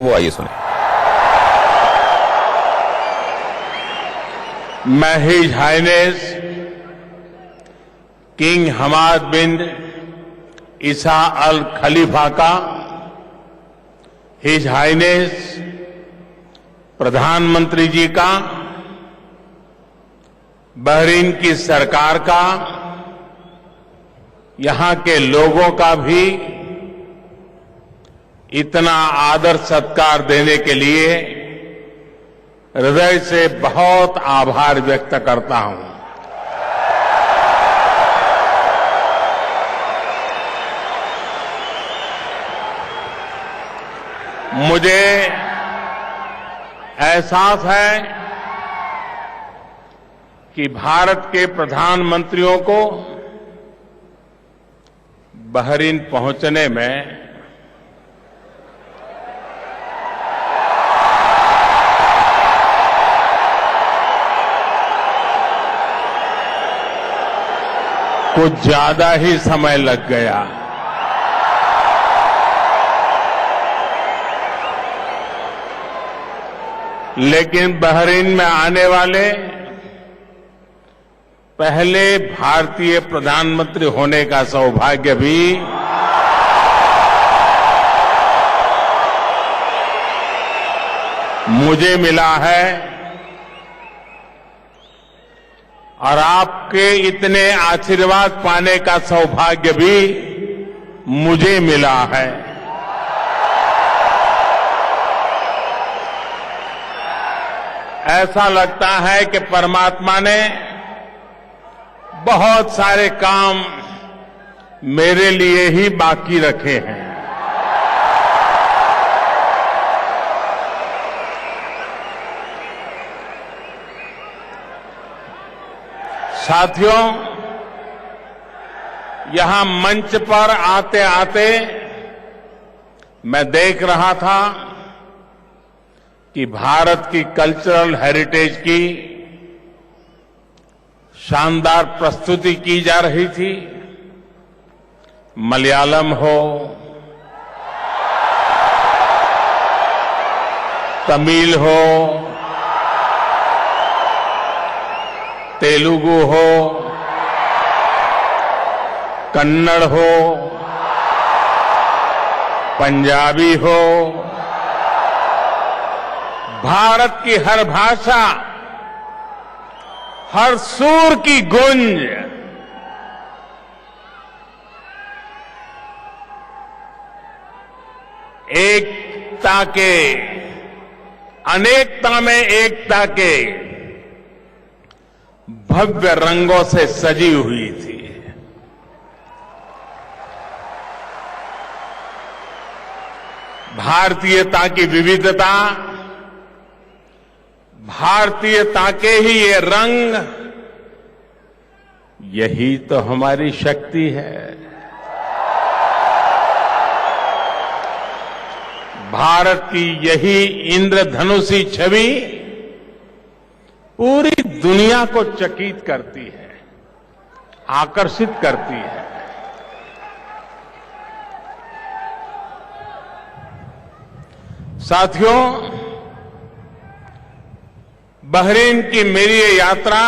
वो आइए सुने। मैं हिज हाइनेस किंग हमाद बिन ईसा अल खलीफा का, हिज हाइनेस प्रधानमंत्री जी का, बहरीन की सरकार का, यहां के लोगों का भी इतना आदर सत्कार देने के लिए हृदय से बहुत आभार व्यक्त करता हूं। मुझे एहसास है कि भारत के प्रधानमंत्रियों को बहरीन पहुंचने में कुछ ज्यादा ही समय लग गया। लेकिन बहरीन में आने वाले पहले भारतीय प्रधानमंत्री होने का सौभाग्य भी मुझे मिला है और आपके इतने आशीर्वाद पाने का सौभाग्य भी मुझे मिला है। ऐसा लगता है कि परमात्मा ने बहुत सारे काम मेरे लिए ही बाकी रखे हैं। साथियों, यहां मंच पर आते आते मैं देख रहा था कि भारत की कल्चरल हेरिटेज की शानदार प्रस्तुति की जा रही थी। मलयालम हो, तमिल हो, तेलुगु हो, कन्नड़ हो, पंजाबी हो, भारत की हर भाषा, हर सुर की गूंज एकता के, अनेकता में एकता के भव्य रंगों से सजी हुई थी। भारतीयता की विविधता, भारतीयता के ही ये रंग, यही तो हमारी शक्ति है। भारत की यही इंद्रधनुषी छवि पूरी दुनिया को चकित करती है, आकर्षित करती है। साथियों, बहरीन की मेरी ये यात्रा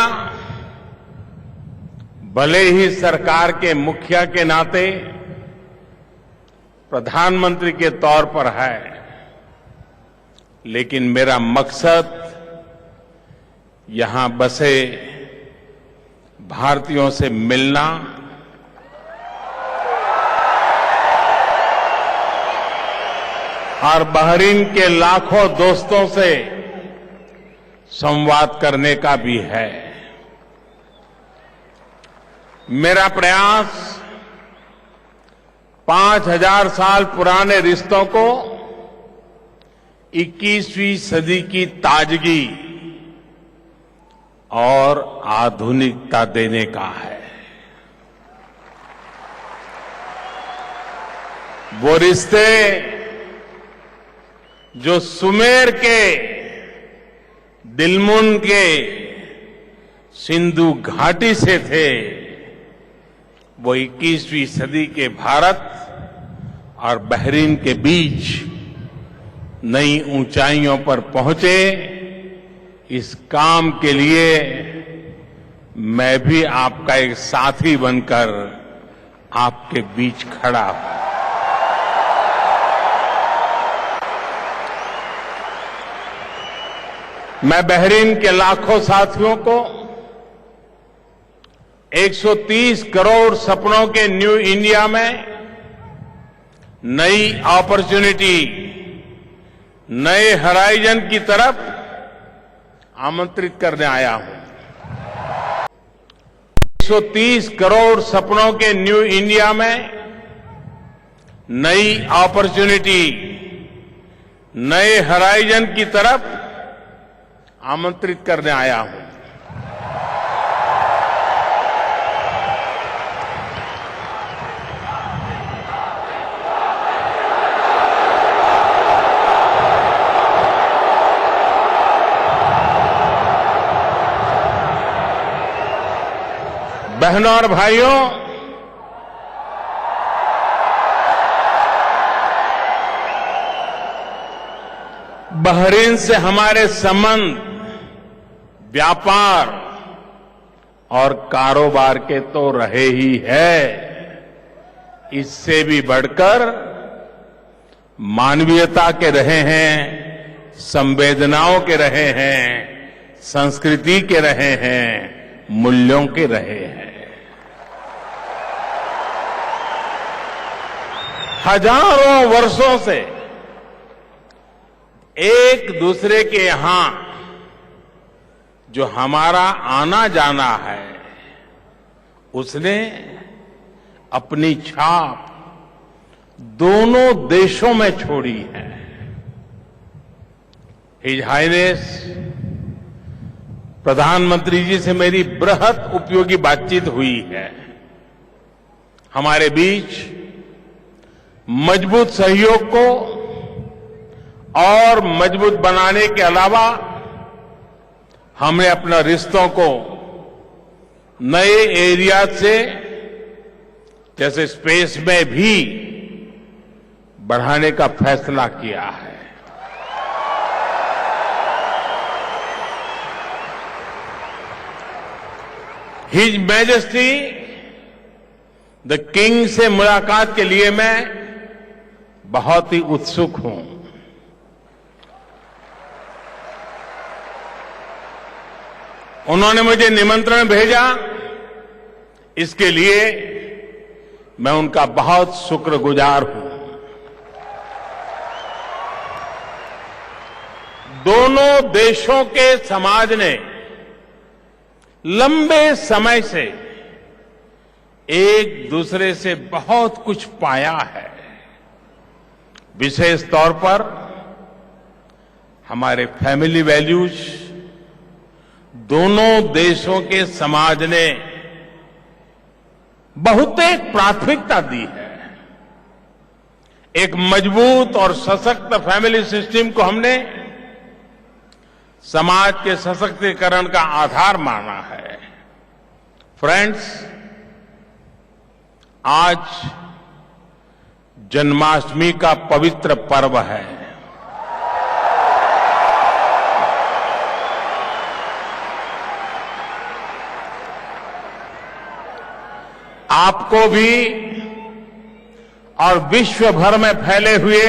भले ही सरकार के मुखिया के नाते, प्रधानमंत्री के तौर पर है, लेकिन मेरा मकसद यहां बसे भारतीयों से मिलना, और बहरीन के लाखों दोस्तों से संवाद करने का भी है। मेरा प्रयास 5000 साल पुराने रिश्तों को 21वीं सदी की ताजगी और आधुनिकता देने का है। वो रिश्ते जो सुमेर के दिलमुन के सिंधु घाटी से थे, वो 21वीं सदी के भारत और बहरीन के बीच नई ऊंचाइयों पर पहुंचे, इस काम के लिए मैं भी आपका एक साथी बनकर आपके बीच खड़ा हूं। मैं बहरीन के लाखों साथियों को 130 करोड़ सपनों के न्यू इंडिया में नई अपॉर्चुनिटी, नए होराइजन की तरफ आमंत्रित करने आया हूं। 130 करोड़ सपनों के न्यू इंडिया में नई अपॉर्चुनिटी, नए होराइजन की तरफ आमंत्रित करने आया हूं। बहनों और भाइयों, बहरीन से हमारे संबंध व्यापार और कारोबार के तो रहे ही है, इससे भी बढ़कर मानवीयता के रहे हैं, संवेदनाओं के रहे हैं, संस्कृति के रहे हैं, मूल्यों के रहे हैं। हजारों वर्षों से एक दूसरे के यहां जो हमारा आना जाना है, उसने अपनी छाप दोनों देशों में छोड़ी है। हिज हाइनेस प्रधानमंत्री जी से मेरी बृहद उपयोगी बातचीत हुई है। हमारे बीच मजबूत सहयोग को और मजबूत बनाने के अलावा हमने अपने रिश्तों को नए एरिया से, जैसे स्पेस में भी बढ़ाने का फैसला किया है। हिज मैजेस्टी द किंग से मुलाकात के लिए मैं बहुत ही उत्सुक हूं। उन्होंने मुझे निमंत्रण भेजा, इसके लिए मैं उनका बहुत शुक्रगुजार हूं। दोनों देशों के समाज ने लंबे समय से एक दूसरे से बहुत कुछ पाया है। विशेष तौर पर हमारे फैमिली वैल्यूज दोनों देशों के समाज ने बहुतेक प्राथमिकता दी है। एक मजबूत और सशक्त फैमिली सिस्टम को हमने समाज के सशक्तिकरण का आधार माना है। फ्रेंड्स, आज जन्माष्टमी का पवित्र पर्व है। आपको भी और विश्व भर में फैले हुए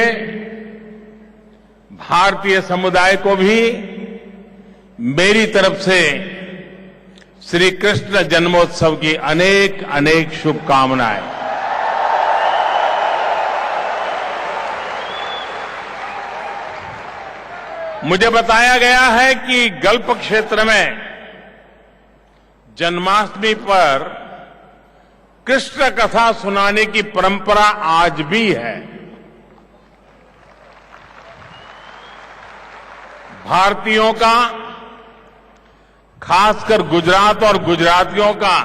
भारतीय समुदाय को भी मेरी तरफ से श्री कृष्ण जन्मोत्सव की अनेक अनेक शुभकामनाएं। मुझे बताया गया है कि गल्फ क्षेत्र में जन्माष्टमी पर कृष्ण कथा सुनाने की परंपरा आज भी है। भारतीयों का, खासकर गुजरात और गुजरातियों का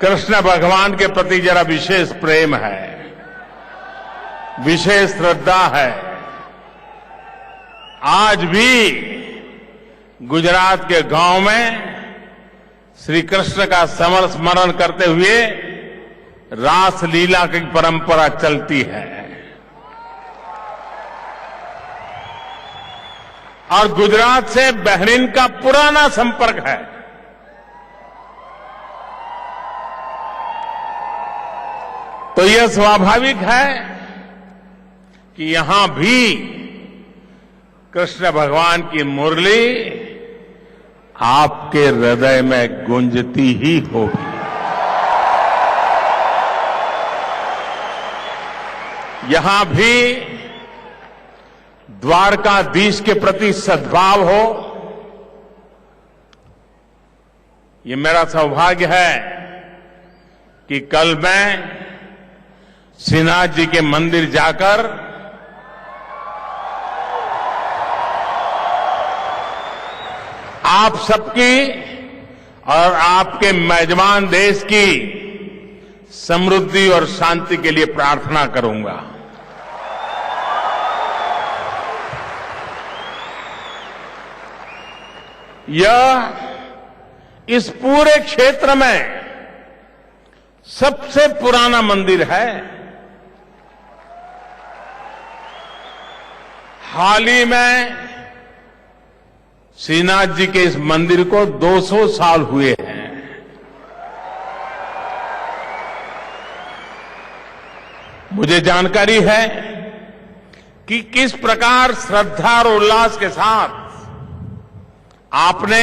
कृष्ण भगवान के प्रति जरा विशेष प्रेम है, विशेष श्रद्धा है। आज भी गुजरात के गांव में श्री कृष्ण का स्मरण करते हुए रासलीला की परंपरा चलती है और गुजरात से बहरीन का पुराना संपर्क है। तो यह स्वाभाविक है कि यहां भी कृष्ण भगवान की मुरली आपके हृदय में गूंजती ही होगी। यहां भी द्वारकाधीश के प्रति सद्भाव हो, ये मेरा सौभाग्य है कि कल मैं श्रीनाथ जी के मंदिर जाकर आप सबकी और आपके मेजबान देश की समृद्धि और शांति के लिए प्रार्थना करूंगा। यह इस पूरे क्षेत्र में सबसे पुराना मंदिर है। हाल ही में श्रीनाथ जी के इस मंदिर को 200 साल हुए हैं। मुझे जानकारी है कि किस प्रकार श्रद्धा और उल्लास के साथ आपने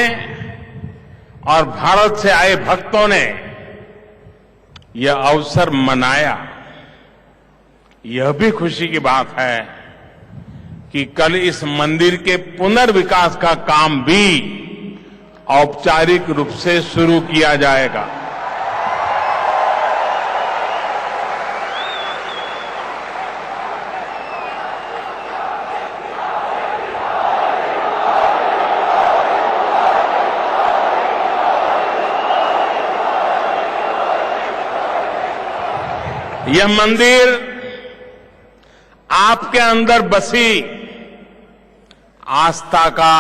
और भारत से आए भक्तों ने यह अवसर मनाया। यह भी खुशी की बात है कि कल इस मंदिर के पुनर्विकास का काम भी औपचारिक रूप से शुरू किया जाएगा। यह मंदिर आपके अंदर बसी आस्था का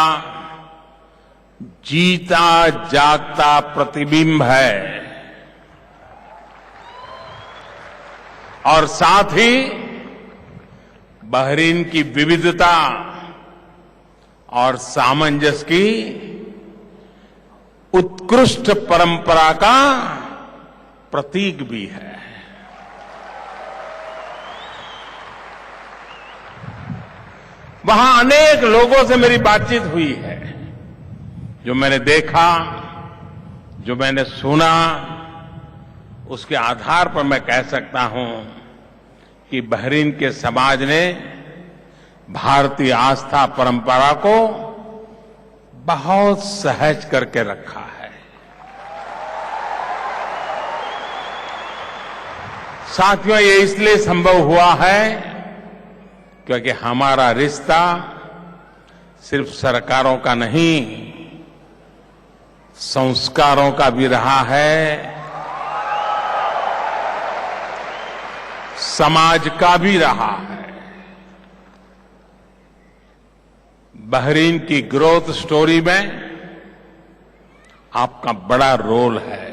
जीता जागता प्रतिबिंब है और साथ ही बहरीन की विविधता और सामंजस्य की उत्कृष्ट परंपरा का प्रतीक भी है। वहां अनेक लोगों से मेरी बातचीत हुई है। जो मैंने देखा, जो मैंने सुना, उसके आधार पर मैं कह सकता हूं कि बहरीन के समाज ने भारतीय आस्था परंपरा को बहुत सहज करके रखा है। साथियों, ये इसलिए संभव हुआ है क्योंकि हमारा रिश्ता सिर्फ सरकारों का नहीं, संस्कारों का भी रहा है, समाज का भी रहा है। बहरीन की ग्रोथ स्टोरी में आपका बड़ा रोल है।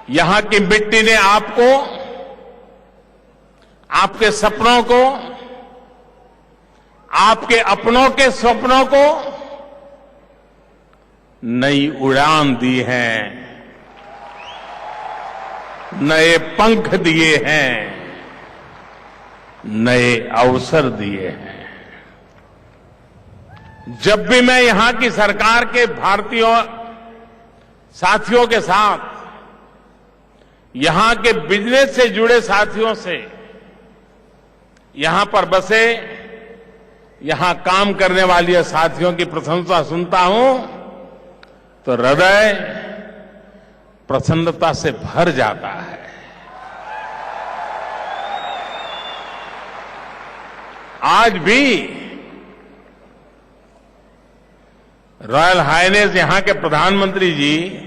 यहां की मिट्टी ने आपको, आपके सपनों को, आपके अपनों के सपनों को नई उड़ान दी है, नए पंख दिए हैं, नए अवसर दिए हैं। जब भी मैं यहां की सरकार के भारतीयों साथियों के साथ, यहां के बिजनेस से जुड़े साथियों से, यहां पर बसे, यहां काम करने वाले साथियों की प्रशंसा सुनता हूं तो हृदय प्रसन्नता से भर जाता है। आज भी रॉयल हाइनेस यहां के प्रधानमंत्री जी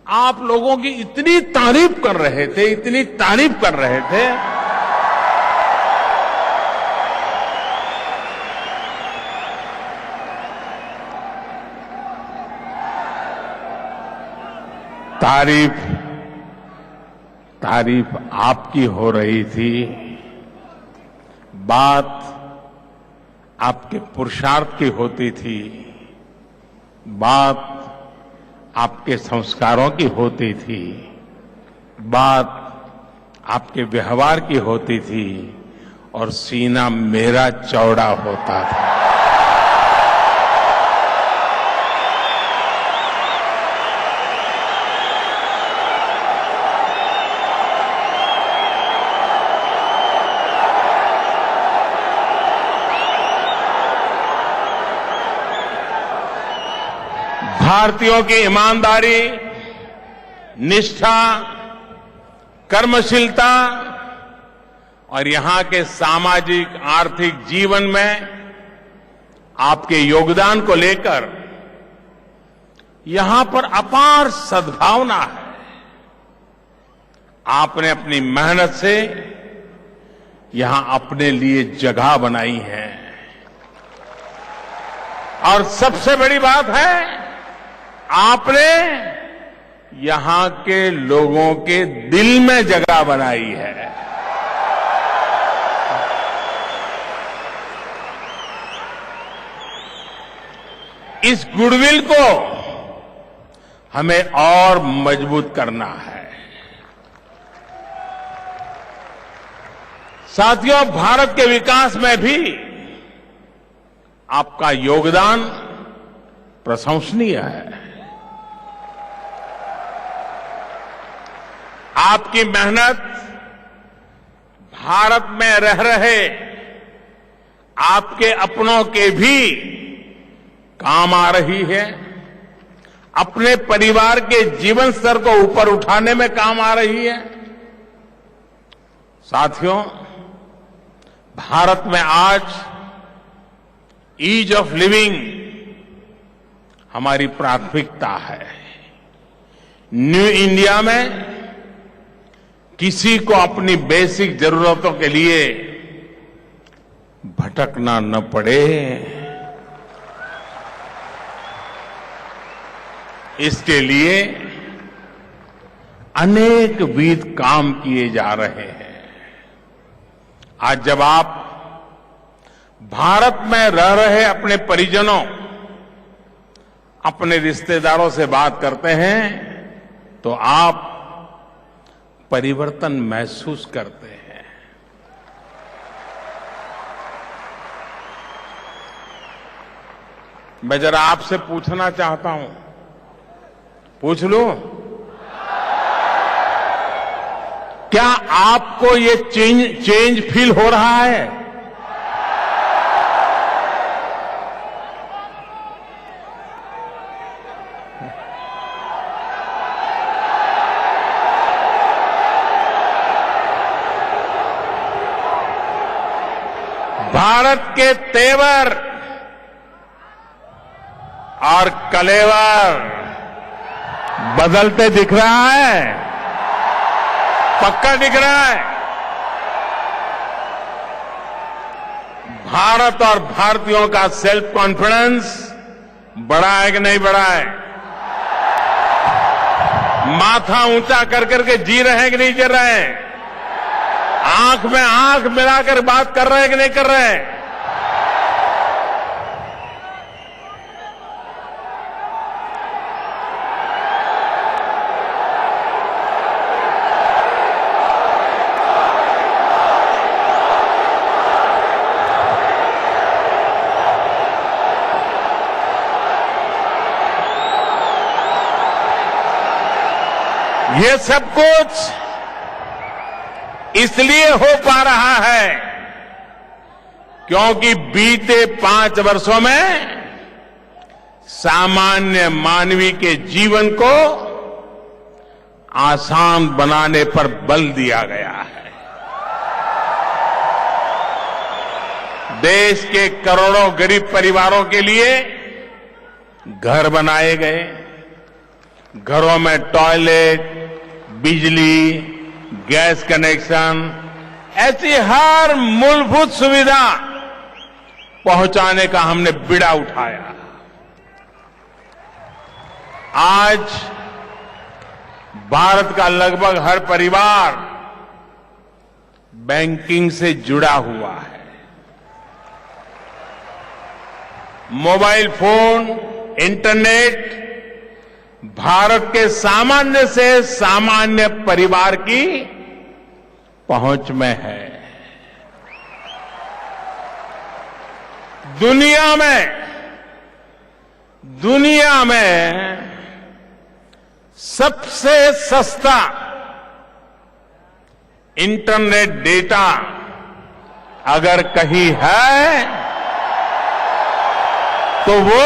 आप लोगों की इतनी तारीफ कर रहे थे, इतनी तारीफ कर रहे थे। तारीफ आपकी हो रही थी, बात आपके पुरुषार्थ की होती थी, बात आपके संस्कारों की होती थी, बात आपके व्यवहार की होती थी और सीना मेरा चौड़ा होता था। भारतीयों की ईमानदारी, निष्ठा, कर्मशीलता और यहां के सामाजिक आर्थिक जीवन में आपके योगदान को लेकर यहां पर अपार सद्भावना है। आपने अपनी मेहनत से यहां अपने लिए जगह बनाई है और सबसे बड़ी बात है, आपने यहां के लोगों के दिल में जगह बनाई है। इस गुडविल को हमें और मजबूत करना है। साथियों, भारत के विकास में भी आपका योगदान प्रशंसनीय है। आपकी मेहनत भारत में रह रहे आपके अपनों के भी काम आ रही है, अपने परिवार के जीवन स्तर को ऊपर उठाने में काम आ रही है। साथियों, भारत में आज ईज ऑफ लिविंग हमारी प्राथमिकता है। न्यू इंडिया में किसी को अपनी बेसिक जरूरतों के लिए भटकना न पड़े, इसके लिए अनेकविध काम किए जा रहे हैं। आज जब आप भारत में रह रहे अपने परिजनों, अपने रिश्तेदारों से बात करते हैं तो आप परिवर्तन महसूस करते हैं। मैं जरा आपसे पूछना चाहता हूं, पूछ लूं? क्या आपको ये चेंज फील हो रहा है? भारत के तेवर और कलेवर बदलते दिख रहा है, पक्का दिख रहा है। भारत और भारतीयों का सेल्फ कॉन्फिडेंस बढ़ा है कि नहीं बढ़ा है? माथा ऊंचा कर करके जी रहे हैं कि नहीं जी रहे हैं? आंख में आंख मिलाकर बात कर रहे हैं कि नहीं कर रहे हैं? ये सब कुछ इसलिए हो पा रहा है क्योंकि बीते 5 वर्षों में सामान्य मानवीय के जीवन को आसान बनाने पर बल दिया गया है। देश के करोड़ों गरीब परिवारों के लिए घर बनाए गए, घरों में टॉयलेट, बिजली, गैस कनेक्शन, ऐसी हर मूलभूत सुविधा पहुंचाने का हमने बीड़ा उठाया। आज भारत का लगभग हर परिवार बैंकिंग से जुड़ा हुआ है। मोबाइल फोन, इंटरनेट भारत के सामान्य से सामान्य परिवार की पहुंच में है। दुनिया में सबसे सस्ता इंटरनेट डेटा अगर कहीं है तो वो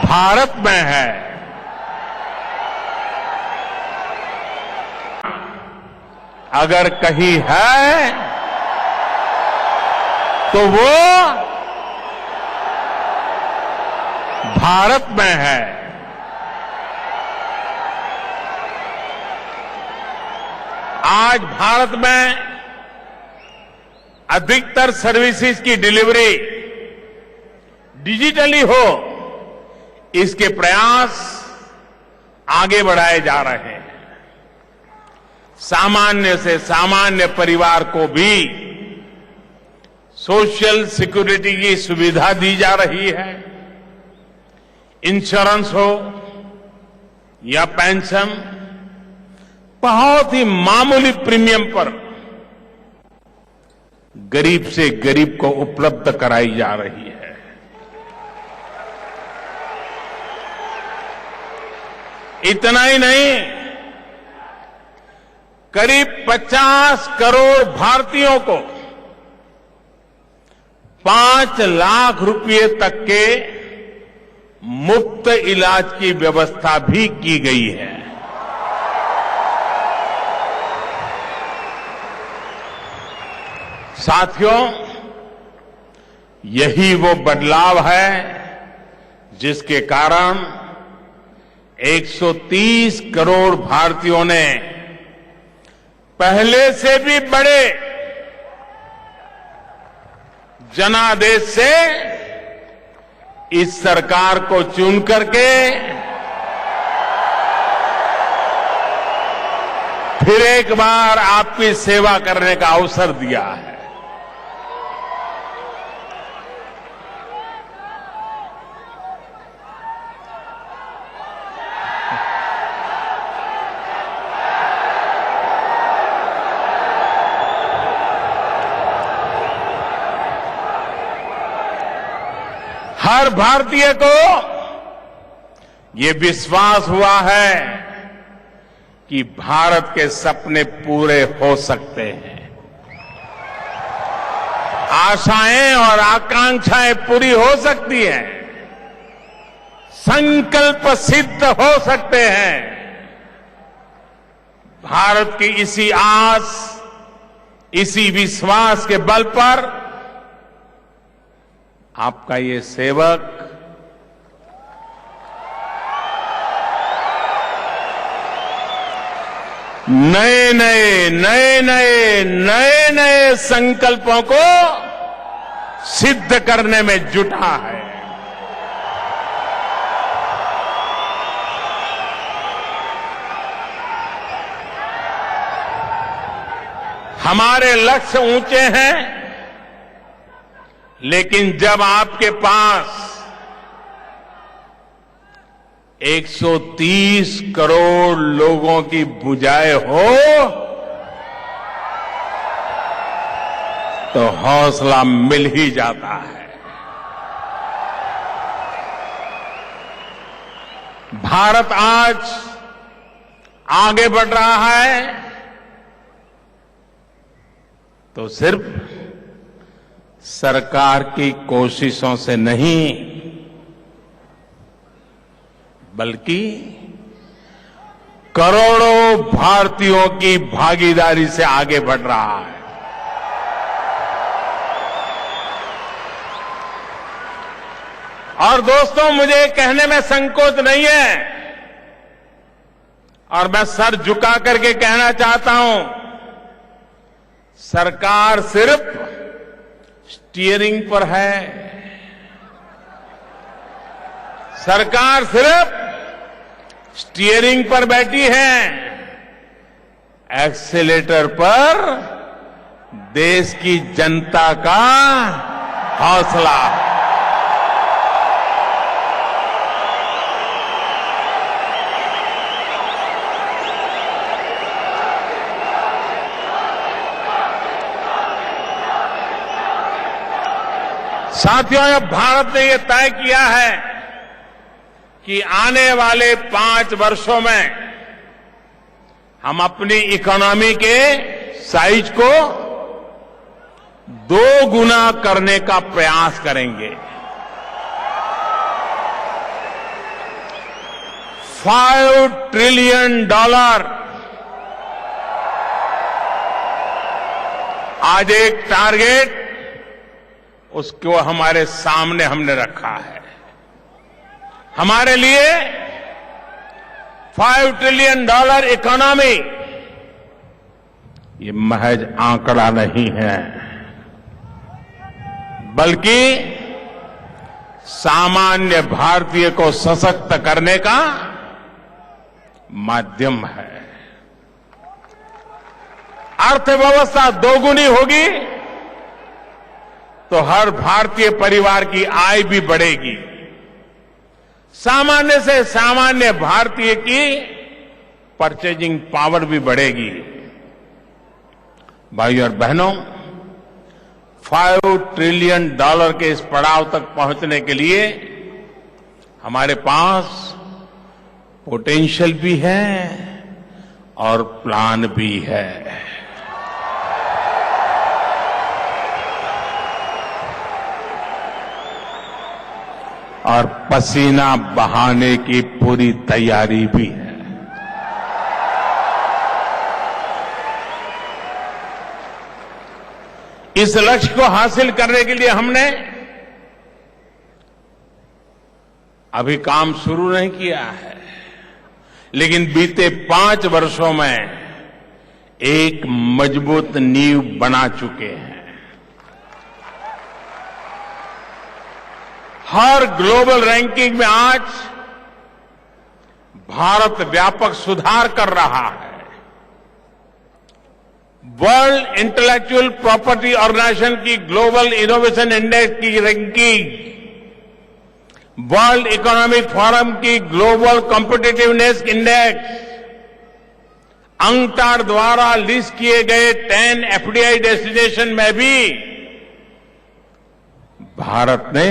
भारत में है। अगर कहीं है तो वो भारत में है। आज भारत में अधिकतर सर्विसेज की डिलीवरी डिजिटली हो, इसके प्रयास आगे बढ़ाए जा रहे हैं। सामान्य से सामान्य परिवार को भी सोशल सिक्योरिटी की सुविधा दी जा रही है। इंश्योरेंस हो या पेंशन, बहुत ही मामूली प्रीमियम पर गरीब से गरीब को उपलब्ध कराई जा रही है। इतना ही नहीं, करीब 50 करोड़ भारतीयों को 5 लाख रुपए तक के मुफ्त इलाज की व्यवस्था भी की गई है। साथियों, यही वो बदलाव है जिसके कारण 130 करोड़ भारतीयों ने पहले से भी बड़े जनादेश से इस सरकार को चुन करके फिर एक बार आपकी सेवा करने का अवसर दिया है। हर भारतीय को ये विश्वास हुआ है कि भारत के सपने पूरे हो सकते हैं, आशाएं और आकांक्षाएं पूरी हो सकती हैं, संकल्प सिद्ध हो सकते हैं। भारत की इसी आस, इसी विश्वास के बल पर आपका ये सेवक नए संकल्पों को सिद्ध करने में जुटा है। हमारे लक्ष्य ऊंचे हैं, लेकिन जब आपके पास 130 करोड़ लोगों की भुजाएं हो तो हौसला मिल ही जाता है। भारत आज आगे बढ़ रहा है तो सिर्फ सरकार की कोशिशों से नहीं, बल्कि करोड़ों भारतीयों की भागीदारी से आगे बढ़ रहा है। और दोस्तों, मुझे कहने में संकोच नहीं है और मैं सर झुका करके कहना चाहता हूं, सरकार सिर्फ स्टीयरिंग पर है, सरकार सिर्फ स्टीयरिंग पर बैठी हैं, एक्सेलेटर पर देश की जनता का हौसला। साथियों, अब भारत ने यह तय किया है कि आने वाले 5 वर्षों में हम अपनी इकोनॉमी के साइज को 2 गुना करने का प्रयास करेंगे। $5 ट्रिलियन आज एक टारगेट उसको हमारे सामने हमने रखा है। हमारे लिए $5 ट्रिलियन इकोनॉमी ये महज आंकड़ा नहीं है, बल्कि सामान्य भारतीय को सशक्त करने का माध्यम है। अर्थव्यवस्था दोगुनी होगी तो हर भारतीय परिवार की आय भी बढ़ेगी। सामान्य से सामान्य भारतीय की परचेजिंग पावर भी बढ़ेगी। भाइयों और बहनों, $5 ट्रिलियन के इस पड़ाव तक पहुंचने के लिए हमारे पास पोटेंशियल भी है और प्लान भी है। और पसीना बहाने की पूरी तैयारी भी है। इस लक्ष्य को हासिल करने के लिए हमने अभी काम शुरू नहीं किया है, लेकिन बीते 5 वर्षों में एक मजबूत नींव बना चुके हैं। हर ग्लोबल रैंकिंग में आज भारत व्यापक सुधार कर रहा है। वर्ल्ड इंटेलेक्चुअल प्रॉपर्टी ऑर्गेनाइजेशन की ग्लोबल इनोवेशन इंडेक्स की रैंकिंग, वर्ल्ड इकोनॉमिक फोरम की ग्लोबल कॉम्पिटिटिवनेस इंडेक्स, अंकटाड द्वारा लिस्ट किए गए 10 एफडीआई डेस्टिनेशन में भी भारत ने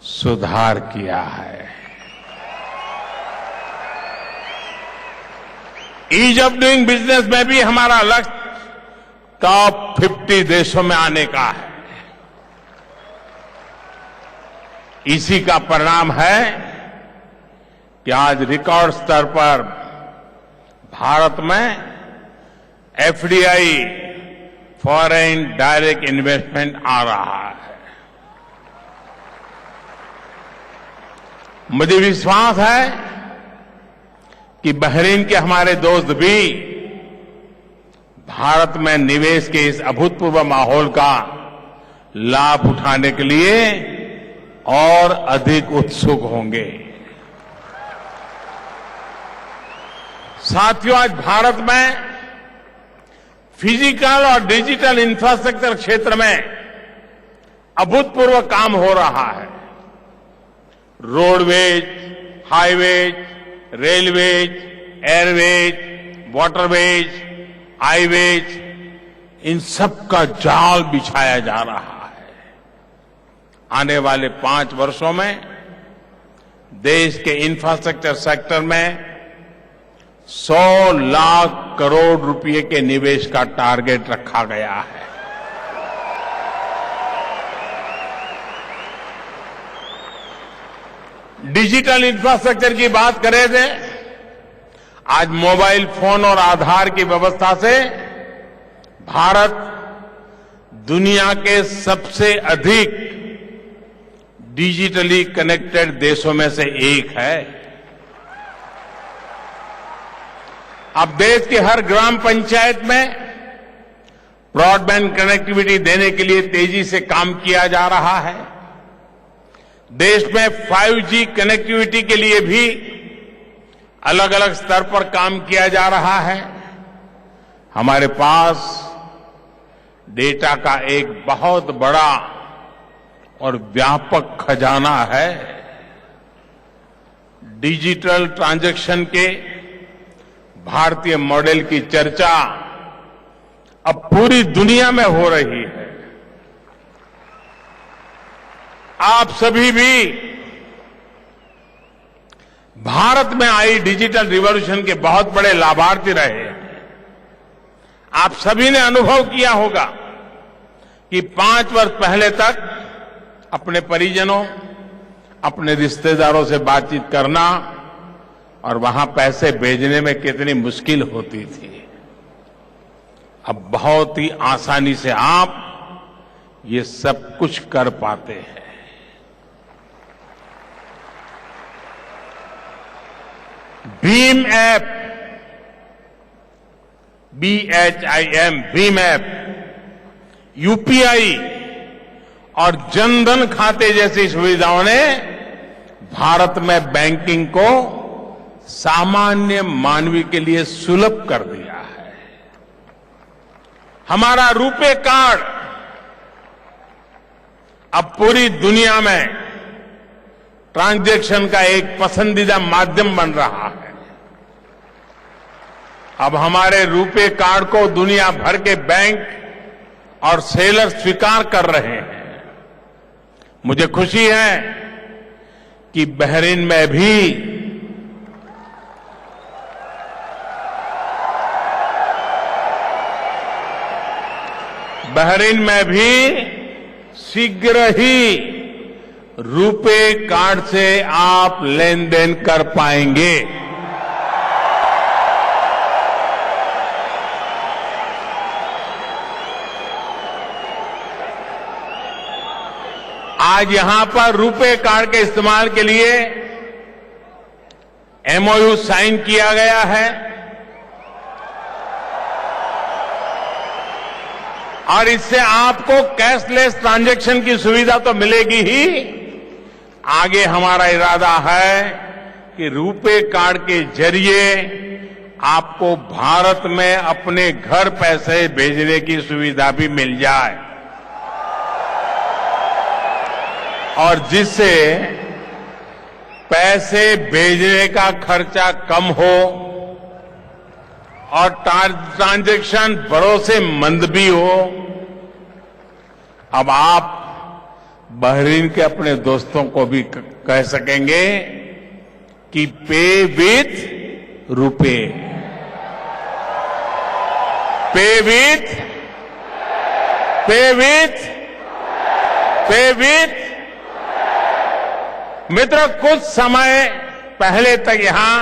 सुधार किया है। ईज ऑफ डूइंग बिजनेस में भी हमारा लक्ष्य टॉप 50 देशों में आने का है। इसी का परिणाम है कि आज रिकॉर्ड स्तर पर भारत में एफडीआई फॉरेन डायरेक्ट इन्वेस्टमेंट आ रहा है। मुझे विश्वास है कि बहरीन के हमारे दोस्त भी भारत में निवेश के इस अभूतपूर्व माहौल का लाभ उठाने के लिए और अधिक उत्सुक होंगे। साथियों, आज भारत में फिजिकल और डिजिटल इंफ्रास्ट्रक्चर क्षेत्र में अभूतपूर्व काम हो रहा है। Roadways, highways, railways, airways, waterways, highways, इन सब का जाल बिछाया जा रहा है। आने वाले 5 वर्षों में देश के इंफ्रास्ट्रक्चर सेक्टर में 100 लाख करोड़ रुपए के निवेश का टारगेट रखा गया है। डिजिटल इंफ्रास्ट्रक्चर की बात करें थे, आज मोबाइल फोन और आधार की व्यवस्था से भारत दुनिया के सबसे अधिक डिजिटली कनेक्टेड देशों में से एक है। अब देश के हर ग्राम पंचायत में ब्रॉडबैंड कनेक्टिविटी देने के लिए तेजी से काम किया जा रहा है। देश में 5G कनेक्टिविटी के लिए भी अलग अलग स्तर पर काम किया जा रहा है। हमारे पास डेटा का एक बहुत बड़ा और व्यापक खजाना है। डिजिटल ट्रांजैक्शन के भारतीय मॉडल की चर्चा अब पूरी दुनिया में हो रही है। आप सभी भी भारत में आई डिजिटल रिवॉल्यूशन के बहुत बड़े लाभार्थी रहे हैं। आप सभी ने अनुभव किया होगा कि 5 वर्ष पहले तक अपने परिजनों, अपने रिश्तेदारों से बातचीत करना और वहां पैसे भेजने में कितनी मुश्किल होती थी। अब बहुत ही आसानी से आप ये सब कुछ कर पाते हैं। Bhim app, BHIM, Bhim app, UPI और जनधन खाते जैसी सुविधाओं ने भारत में बैंकिंग को सामान्य मानवी के लिए सुलभ कर दिया है। हमारा रुपे कार्ड अब पूरी दुनिया में ट्रांजैक्शन का एक पसंदीदा माध्यम बन रहा है। अब हमारे रुपे कार्ड को दुनिया भर के बैंक और सेलर स्वीकार कर रहे हैं। मुझे खुशी है कि बहरीन में भी शीघ्र ही रुपे कार्ड से आप लेन देन कर पाएंगे। आज यहां पर रुपे कार्ड के इस्तेमाल के लिए MOU साइन किया गया है और इससे आपको कैशलेस ट्रांजैक्शन की सुविधा तो मिलेगी ही, आगे हमारा इरादा है कि रुपे कार्ड के जरिए आपको भारत में अपने घर पैसे भेजने की सुविधा भी मिल जाए और जिससे पैसे भेजने का खर्चा कम हो और ट्रांजैक्शन भरोसेमंद भी हो। अब आप बहरीन के अपने दोस्तों को भी कह सकेंगे कि पे विथ रुपे, पे विथ, पे विथ, पे विथ। मित्र, कुछ समय पहले तक यहां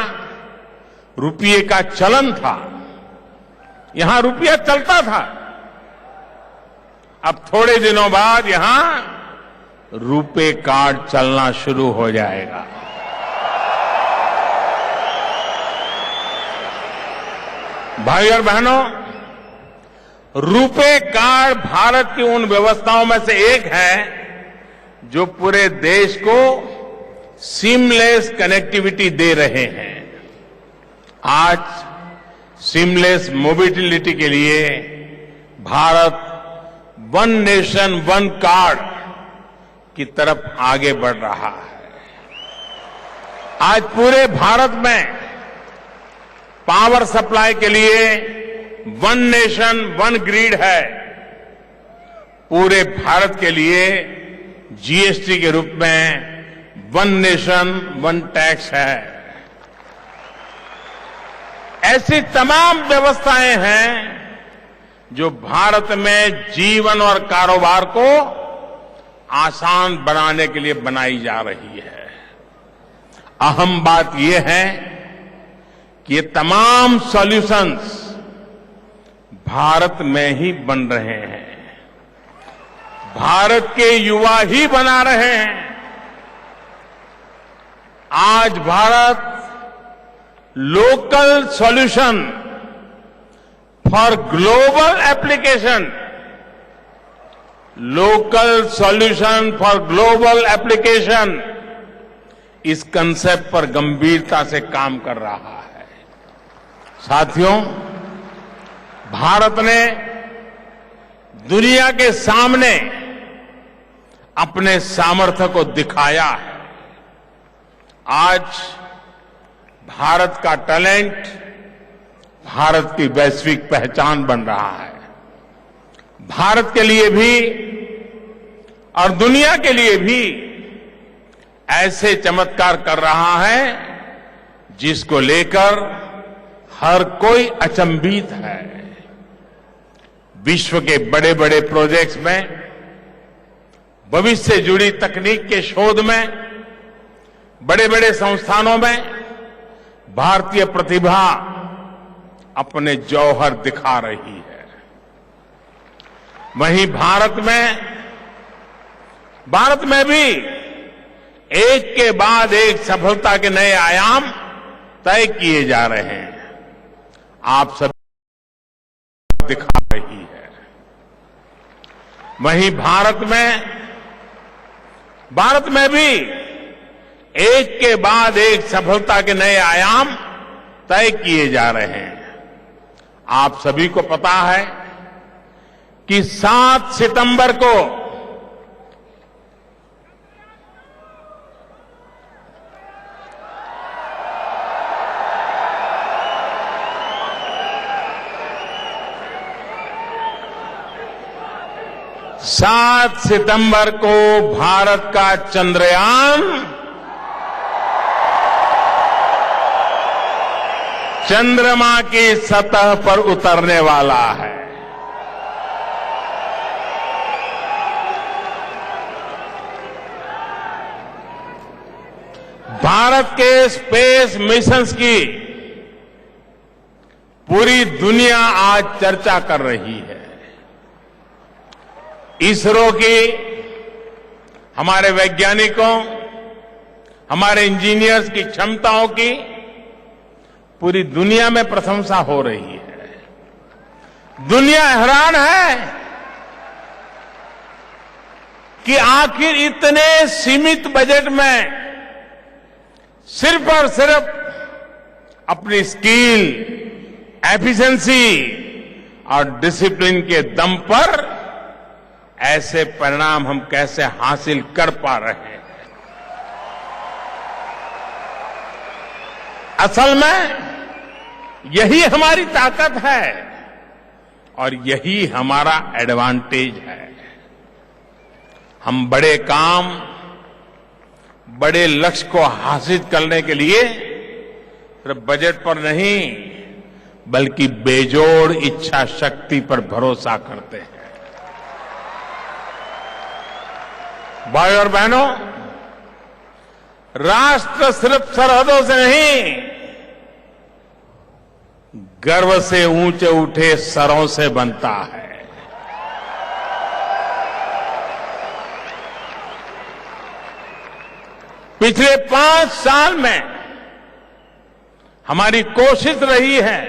रुपये का चलन था, यहां रुपया चलता था। अब थोड़े दिनों बाद यहां रुपे कार्ड चलना शुरू हो जाएगा। भाई और बहनों, रुपे कार्ड भारत की उन व्यवस्थाओं में से एक है जो पूरे देश को सीमलेस कनेक्टिविटी दे रहे हैं। आज सीमलेस मोबिलिटी के लिए Bharat one nation one card की तरफ आगे बढ़ रहा है। आज पूरे भारत में पावर सप्लाई के लिए वन नेशन वन ग्रिड है। पूरे भारत के लिए GST के रूप में वन नेशन वन टैक्स है। ऐसी तमाम व्यवस्थाएं हैं जो भारत में जीवन और कारोबार को आसान बनाने के लिए बनाई जा रही है। अहम बात यह है कि ये तमाम सॉल्यूशंस भारत में ही बन रहे हैं, भारत के युवा ही बना रहे हैं। आज Bharat local solution for global application, local solution for global application, इस कंसेप्ट पर गंभीरता से काम कर रहा है। साथियों, भारत ने दुनिया के सामने अपने सामर्थ्य को दिखाया है। आज भारत का टैलेंट भारत की वैश्विक पहचान बन रहा है। भारत के लिए भी और दुनिया के लिए भी ऐसे चमत्कार कर रहा है जिसको लेकर हर कोई अचंभित है। विश्व के बड़े बड़े प्रोजेक्ट्स में, भविष्य से जुड़ी तकनीक के शोध में, बड़े बड़े संस्थानों में भारतीय प्रतिभा अपने जौहर दिखा रही है। वहीं भारत में भी एक के बाद एक सफलता के नए आयाम तय किए जा रहे हैं। आप सभी दिखा रही है। वहीं भारत में भी एक के बाद एक सफलता के नए आयाम तय किए जा रहे हैं। आप सभी को पता है कि 7 सितंबर को भारत का चंद्रयान चंद्रमा की सतह पर उतरने वाला है। भारत के स्पेस मिशंस की पूरी दुनिया आज चर्चा कर रही है। इसरो की, हमारे वैज्ञानिकों, हमारे इंजीनियर्स की क्षमताओं की पूरी दुनिया में प्रशंसा हो रही है। दुनिया हैरान है कि आखिर इतने सीमित बजट में सिर्फ और सिर्फ अपनी स्किल, एफिशिएंसी और डिसिप्लिन के दम पर ऐसे परिणाम हम कैसे हासिल कर पा रहे हैं। असल में यही हमारी ताकत है और यही हमारा एडवांटेज है। हम बड़े काम, बड़े लक्ष्य को हासिल करने के लिए सिर्फ बजट पर नहीं बल्कि बेजोड़ इच्छा शक्ति पर भरोसा करते हैं। भाइयों और बहनों, राष्ट्र सिर्फ सरहदों से नहीं, गर्व से ऊंचे उठे सरों से बनता है। पिछले 5 साल में हमारी कोशिश रही है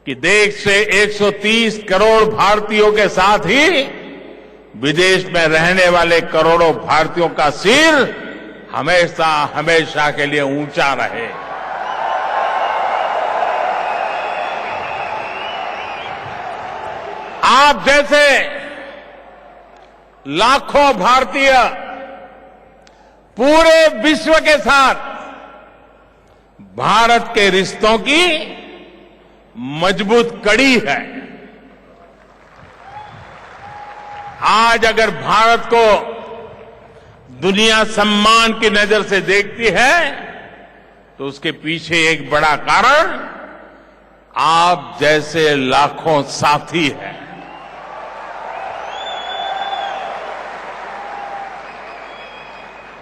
कि देश से 130 करोड़ भारतीयों के साथ ही विदेश में रहने वाले करोड़ों भारतीयों का सिर हमेशा हमेशा के लिए ऊंचा रहे। आप जैसे लाखों भारतीय पूरे विश्व के साथ भारत के रिश्तों की मजबूत कड़ी है। आज अगर भारत को दुनिया सम्मान की नजर से देखती है तो उसके पीछे एक बड़ा कारण आप जैसे लाखों साथी हैं।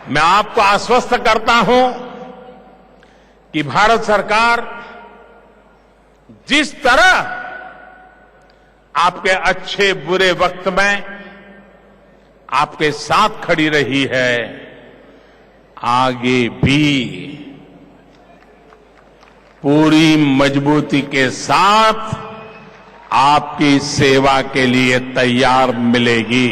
मैं आपको आश्वस्त करता हूं कि भारत सरकार जिस तरह आपके अच्छे बुरे वक्त में आपके साथ खड़ी रही है, आगे भी पूरी मजबूती के साथ आपकी सेवा के लिए तैयार मिलेगी।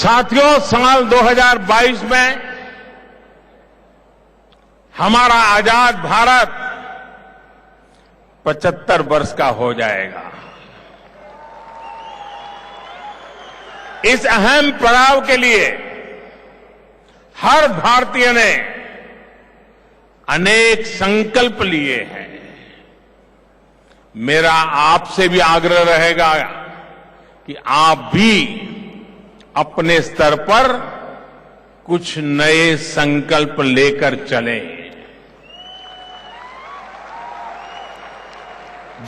साथियों, साल 2022 में हमारा आजाद भारत 75 वर्ष का हो जाएगा। इस अहम पड़ाव के लिए हर भारतीय ने अनेक संकल्प लिए हैं। मेरा आपसे भी आग्रह रहेगा कि आप भी अपने स्तर पर कुछ नए संकल्प लेकर चलें।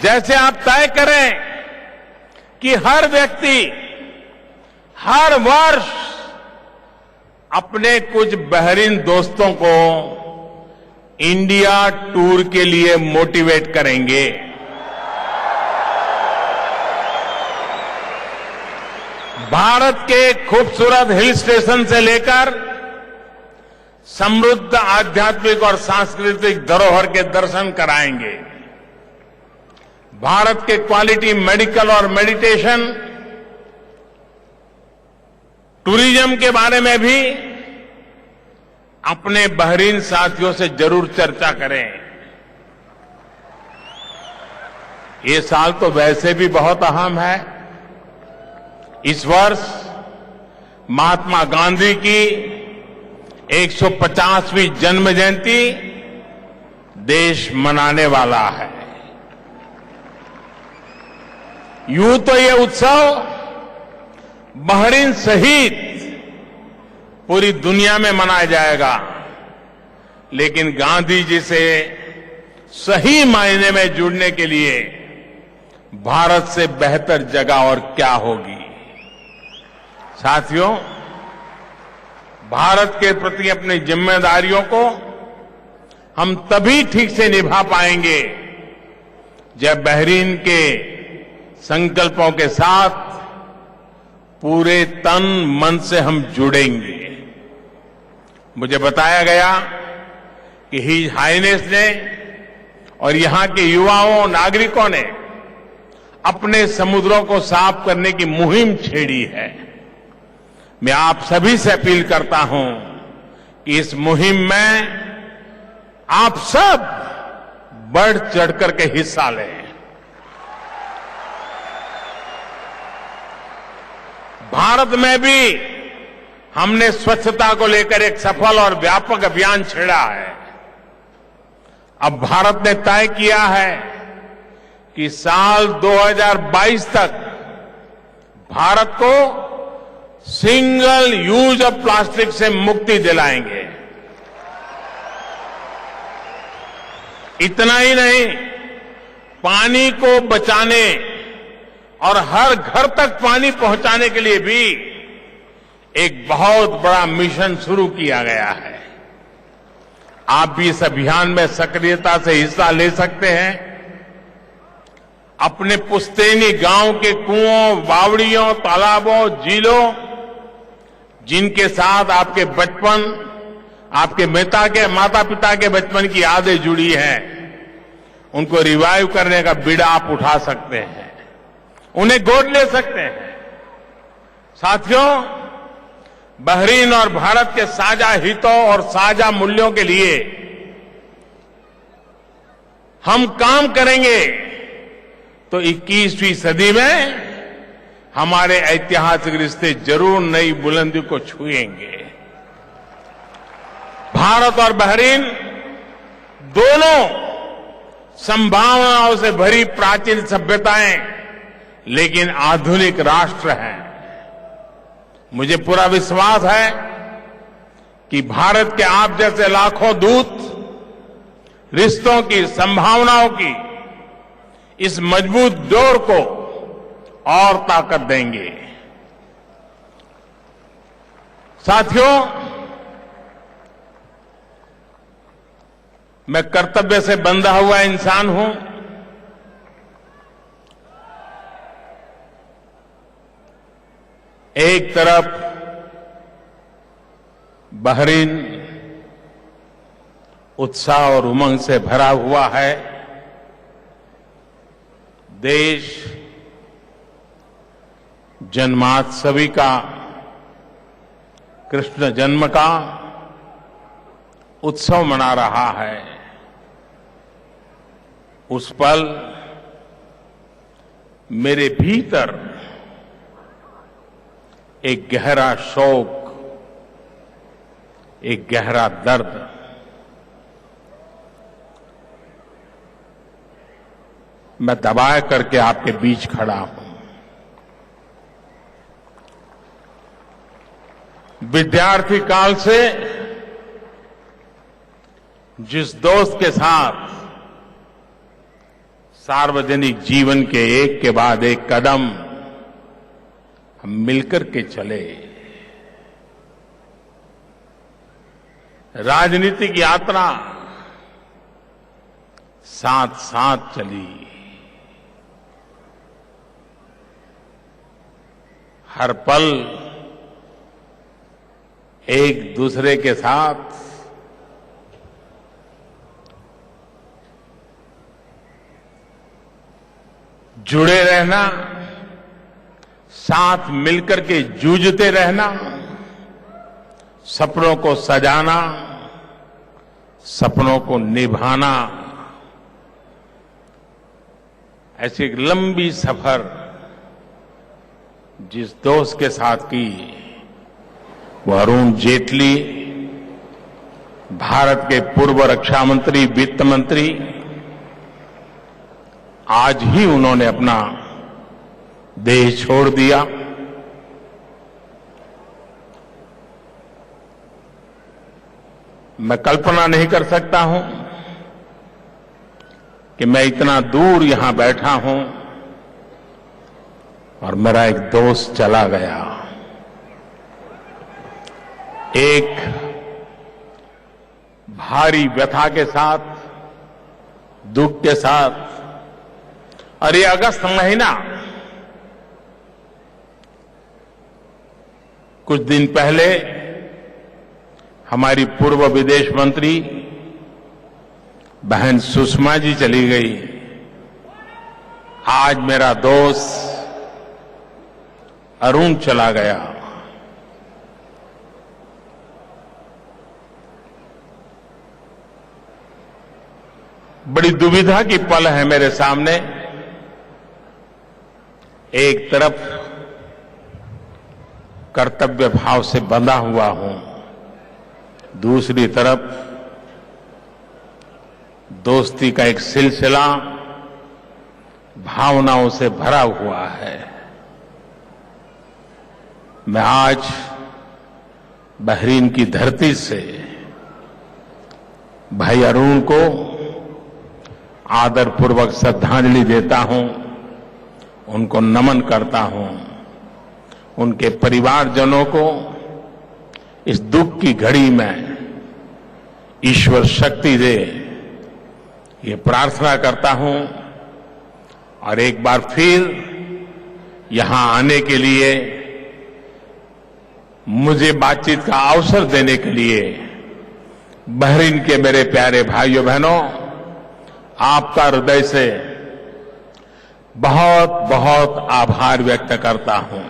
जैसे आप तय करें कि हर व्यक्ति हर वर्ष अपने कुछ बेहतरीन दोस्तों को इंडिया टूर के लिए मोटिवेट करेंगे। भारत के खूबसूरत हिल स्टेशन से लेकर समृद्ध आध्यात्मिक और सांस्कृतिक धरोहर के दर्शन कराएंगे। भारत के क्वालिटी मेडिकल और मेडिटेशन टूरिज्म के बारे में भी अपने बेहतरीन साथियों से जरूर चर्चा करें। ये साल तो वैसे भी बहुत अहम है। इस वर्ष महात्मा गांधी की 150वीं जन्म जयंती देश मनाने वाला है। यूं तो ये उत्सव बहरीन सहित पूरी दुनिया में मनाया जाएगा, लेकिन गांधी जी से सही मायने में जुड़ने के लिए भारत से बेहतर जगह और क्या होगी। साथियों, भारत के प्रति अपनी जिम्मेदारियों को हम तभी ठीक से निभा पाएंगे जब बहरीन के संकल्पों के साथ पूरे तन मन से हम जुड़ेंगे। मुझे बताया गया कि हिज हाइनेस ने और यहां के युवाओं नागरिकों ने अपने समुद्रों को साफ करने की मुहिम छेड़ी है। मैं आप सभी से अपील करता हूं कि इस मुहिम में आप सब बढ़ चढ़कर के हिस्सा लें। भारत में भी हमने स्वच्छता को लेकर एक सफल और व्यापक अभियान छेड़ा है। अब भारत ने तय किया है कि साल 2022 तक भारत को सिंगल यूज ऑफ प्लास्टिक से मुक्ति दिलाएंगे। इतना ही नहीं, पानी को बचाने और हर घर तक पानी पहुंचाने के लिए भी एक बहुत बड़ा मिशन शुरू किया गया है। आप भी इस अभियान में सक्रियता से हिस्सा ले सकते हैं। अपने पुश्तैनी गांव के कुओं, बावड़ियों, तालाबों, झीलों, जिनके साथ आपके बचपन, आपके माता पिता के बचपन की यादें जुड़ी हैं, उनको रिवाइव करने का बीड़ा आप उठा सकते हैं, उन्हें गोद ले सकते हैं। साथियों, बहरीन और भारत के साझा हितों और साझा मूल्यों के लिए हम काम करेंगे तो 21वीं सदी में हमारे ऐतिहासिक रिश्ते जरूर नई बुलंदी को छुएंगे। भारत और बहरीन दोनों संभावनाओं से भरी प्राचीन सभ्यताएं, लेकिन आधुनिक राष्ट्र हैं। मुझे पूरा विश्वास है कि भारत के आप जैसे लाखों दूत रिश्तों की, संभावनाओं की इस मजबूत डोर को और ताकत देंगे। साथियों, मैं कर्तव्य से बंधा हुआ इंसान हूं। एक तरफ बहरीन उत्साह और उमंग से भरा हुआ है। देश जन्माष्टमी का कृष्ण जन्म का उत्सव मना रहा है, उस पल मेरे भीतर एक गहरा शोक, एक गहरा दर्द मैं दबाए करके आपके बीच खड़ा हूं। विद्यार्थी काल से जिस दोस्त के साथ सार्वजनिक जीवन के एक के बाद एक कदम हम मिलकर के चले, राजनीतिक यात्रा साथ साथ चली, हर पल एक दूसरे के साथ जुड़े रहना, साथ मिलकर के जूझते रहना, सपनों को सजाना, सपनों को निभाना, ऐसी एक लंबी सफर जिस दोस्त के साथ की वो अरुण जेटली, भारत के पूर्व रक्षा मंत्री, वित्त मंत्री, आज ही उन्होंने अपना देश छोड़ दिया। मैं कल्पना नहीं कर सकता हूं कि मैं इतना दूर यहां बैठा हूं और मेरा एक दोस्त चला गया। एक भारी व्यथा के साथ, दुख के साथ, और ये अगस्त महीना कुछ दिन पहले हमारी पूर्व विदेश मंत्री बहन सुषमा जी चली गई। आज मेरा दोस्त अरुण चला गया। बड़ी दुविधा की पल है मेरे सामने। एक तरफ कर्तव्य भाव से बंधा हुआ हूं, दूसरी तरफ दोस्ती का एक सिलसिला भावनाओं से भरा हुआ है। मैं आज बहरीन की धरती से भाई अरुण को आदरपूर्वक श्रद्धांजलि देता हूं, उनको नमन करता हूं, उनके परिवारजनों को इस दुख की घड़ी में ईश्वर शक्ति दे, ये प्रार्थना करता हूं। और एक बार फिर यहां आने के लिए, मुझे बातचीत का अवसर देने के लिए बहरीन के मेरे प्यारे भाइयों बहनों, आपका हृदय से बहुत बहुत आभार व्यक्त करता हूं।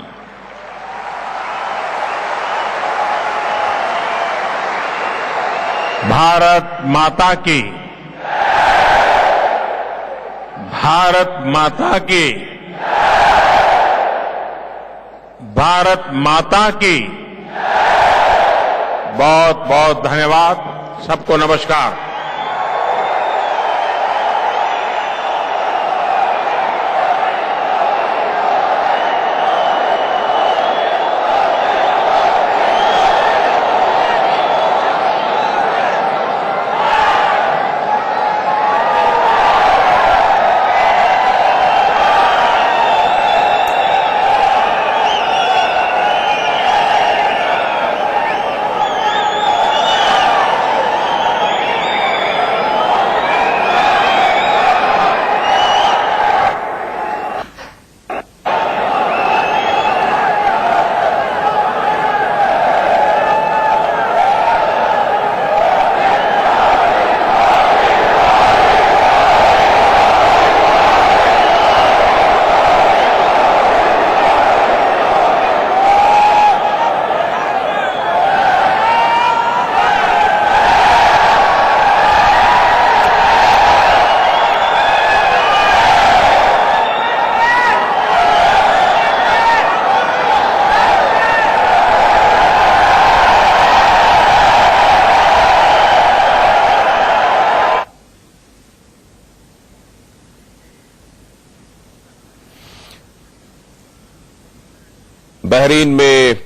भारत माता की, भारत माता की, भारत माता की। बहुत बहुत धन्यवाद। सबको नमस्कार। बहरीन में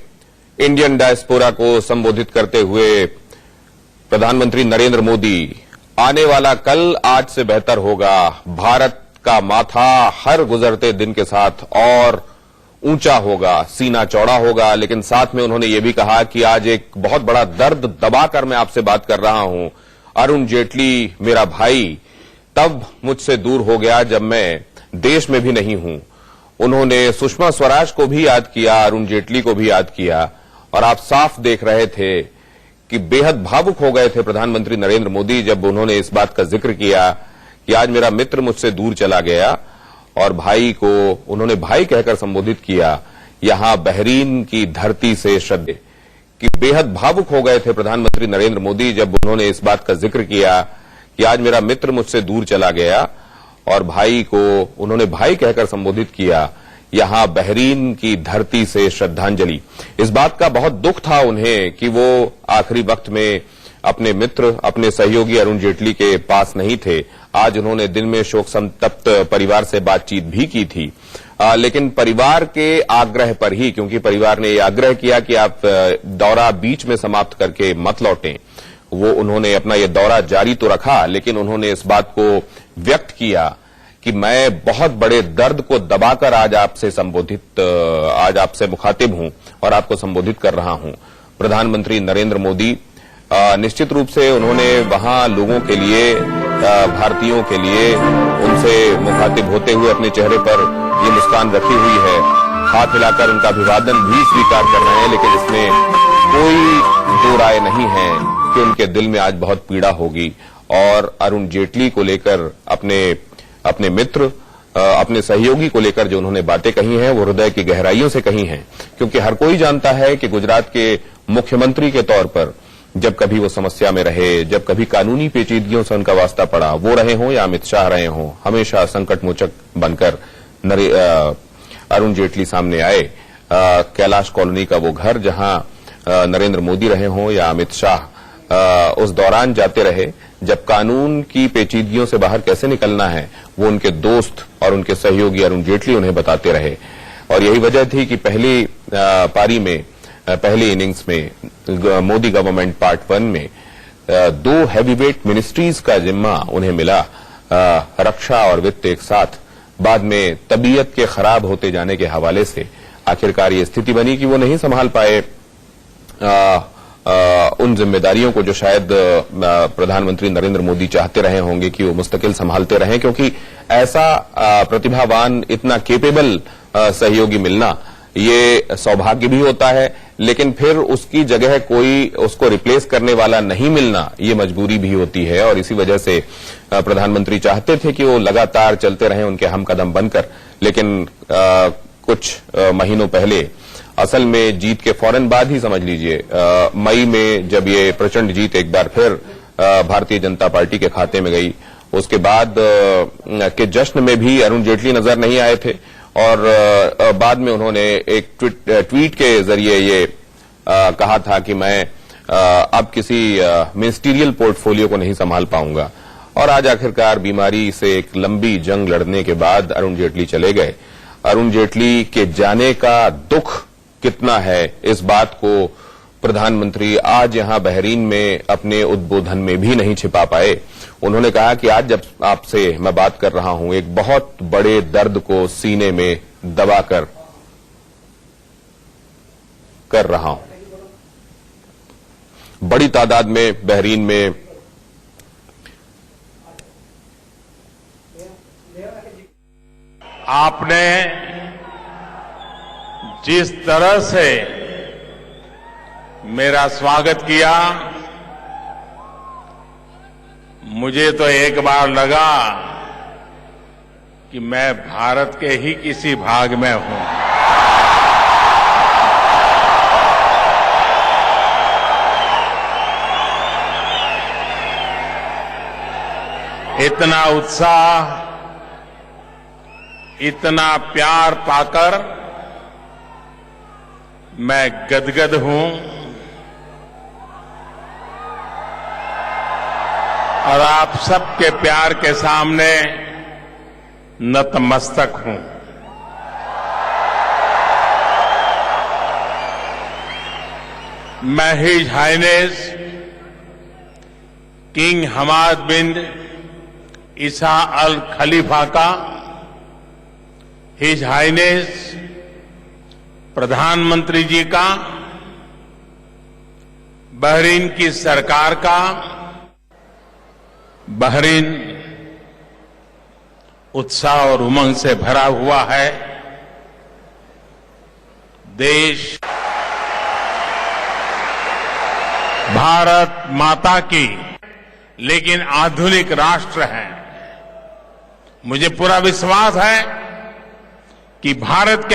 इंडियन डायस्पोरा को संबोधित करते हुए प्रधानमंत्री नरेंद्र मोदी, आने वाला कल आज से बेहतर होगा, भारत का माथा हर गुजरते दिन के साथ और ऊंचा होगा, सीना चौड़ा होगा। लेकिन साथ में उन्होंने ये भी कहा कि आज एक बहुत बड़ा दर्द दबाकर मैं आपसे बात कर रहा हूं। अरुण जेटली मेरा भाई तब मुझसे दूर हो गया जब मैं देश में भी नहीं हूं। उन्होंने सुषमा स्वराज को भी याद किया, अरुण जेटली को भी याद किया, और आप साफ देख रहे थे कि बेहद भावुक हो गए थे प्रधानमंत्री नरेंद्र मोदी जब उन्होंने इस बात का जिक्र किया कि आज मेरा मित्र मुझसे दूर चला गया, और भाई को उन्होंने भाई कहकर संबोधित किया। यहां बहरीन की धरती से श्रद्धा कि बेहद भावुक हो गए थे प्रधानमंत्री नरेंद्र मोदी जब उन्होंने इस बात का जिक्र किया कि आज मेरा मित्र मुझसे दूर चला गया, और भाई को उन्होंने भाई कहकर संबोधित किया। यहां बहरीन की धरती से श्रद्धांजलि। इस बात का बहुत दुख था उन्हें कि वो आखिरी वक्त में अपने मित्र, अपने सहयोगी अरुण जेटली के पास नहीं थे। आज उन्होंने दिन में शोक संतप्त परिवार से बातचीत भी की थी, लेकिन परिवार के आग्रह पर ही, क्योंकि परिवार ने यह आग्रह किया कि आप दौरा बीच में समाप्त करके मत लौटें, वो उन्होंने अपना यह दौरा जारी तो रखा, लेकिन उन्होंने इस बात को व्यक्त किया कि मैं बहुत बड़े दर्द को दबाकर आज आपसे मुखातिब हूं और आपको संबोधित कर रहा हूं। प्रधानमंत्री नरेंद्र मोदी निश्चित रूप से उन्होंने वहां लोगों के लिए, भारतीयों के लिए उनसे मुखातिब होते हुए अपने चेहरे पर ये मुस्कान रखी हुई है, हाथ हिलाकर उनका अभिवादन भी स्वीकार कर रहे हैं, लेकिन इसमें कोई दो राय नहीं है कि उनके दिल में आज बहुत पीड़ा होगी। और अरुण जेटली को लेकर अपने मित्र, अपने सहयोगी को लेकर जो उन्होंने बातें कही हैं वो हृदय की गहराइयों से कही हैं, क्योंकि हर कोई जानता है कि गुजरात के मुख्यमंत्री के तौर पर जब कभी वो समस्या में रहे, जब कभी कानूनी पेचीदगियों से उनका वास्ता पड़ा, वो रहे हों या अमित शाह रहे हों, हमेशा संकट मोचक बनकर अरुण जेटली सामने आए। कैलाश कॉलोनी का वो घर जहां नरेंद्र मोदी रहे हों या अमित शाह, उस दौरान जाते रहे जब कानून की पेचीदगियों से बाहर कैसे निकलना है, वो उनके दोस्त और उनके सहयोगी अरुण जेटली उन्हें बताते रहे। और यही वजह थी कि पहली पारी में, पहली इनिंग्स में मोदी गवर्नमेंट पार्ट 1 में 2 हैवीवेट मिनिस्ट्रीज का जिम्मा उन्हें मिला, रक्षा और वित्त एक साथ। बाद में तबीयत के खराब होते जाने के हवाले से आखिरकार ये स्थिति बनी कि वो नहीं संभाल पाए उन जिम्मेदारियों को जो शायद प्रधानमंत्री नरेंद्र मोदी चाहते रहे होंगे कि वो मुस्तकिल संभालते रहें, क्योंकि ऐसा प्रतिभावान, इतना केपेबल सहयोगी मिलना ये सौभाग्य भी होता है, लेकिन फिर उसकी जगह कोई उसको रिप्लेस करने वाला नहीं मिलना ये मजबूरी भी होती है। और इसी वजह से प्रधानमंत्री चाहते थे कि वो लगातार चलते रहें उनके हमकदम बनकर, लेकिन कुछ महीनों पहले, असल में जीत के फौरन बाद ही समझ लीजिए, मई में जब ये प्रचंड जीत एक बार फिर भारतीय जनता पार्टी के खाते में गई, उसके बाद के जश्न में भी अरुण जेटली नजर नहीं आए थे, और बाद में उन्होंने एक ट्वीट के जरिए ये कहा था कि मैं अब किसी मिनिस्टीरियल पोर्टफोलियो को नहीं संभाल पाऊंगा। और आज आखिरकार बीमारी से एक लंबी जंग लड़ने के बाद अरुण जेटली चले गए। अरुण जेटली के जाने का दुख कितना है, इस बात को प्रधानमंत्री आज यहां बहरीन में अपने उद्बोधन में भी नहीं छिपा पाए। उन्होंने कहा कि आज जब आपसे मैं बात कर रहा हूं, एक बहुत बड़े दर्द को सीने में दबाकर कर रहा हूं। बड़ी तादाद में बहरीन में आपने जिस तरह से मेरा स्वागत किया, मुझे तो एक बार लगा कि मैं भारत के ही किसी भाग में हूं। इतना उत्साह, इतना प्यार पाकर मैं गदगद हूं और आप सबके प्यार के सामने नतमस्तक हूं। मैं हिज हाइनेस किंग हमाद बिन ईसा अल खलीफा का, हिज हाइनेस प्रधानमंत्री जी का, बहरीन की सरकार का, बहरीन उत्साह और उमंग से भरा हुआ है। देश भारत माता की लेकिन आधुनिक राष्ट्र है। मुझे पूरा विश्वास है कि भारत के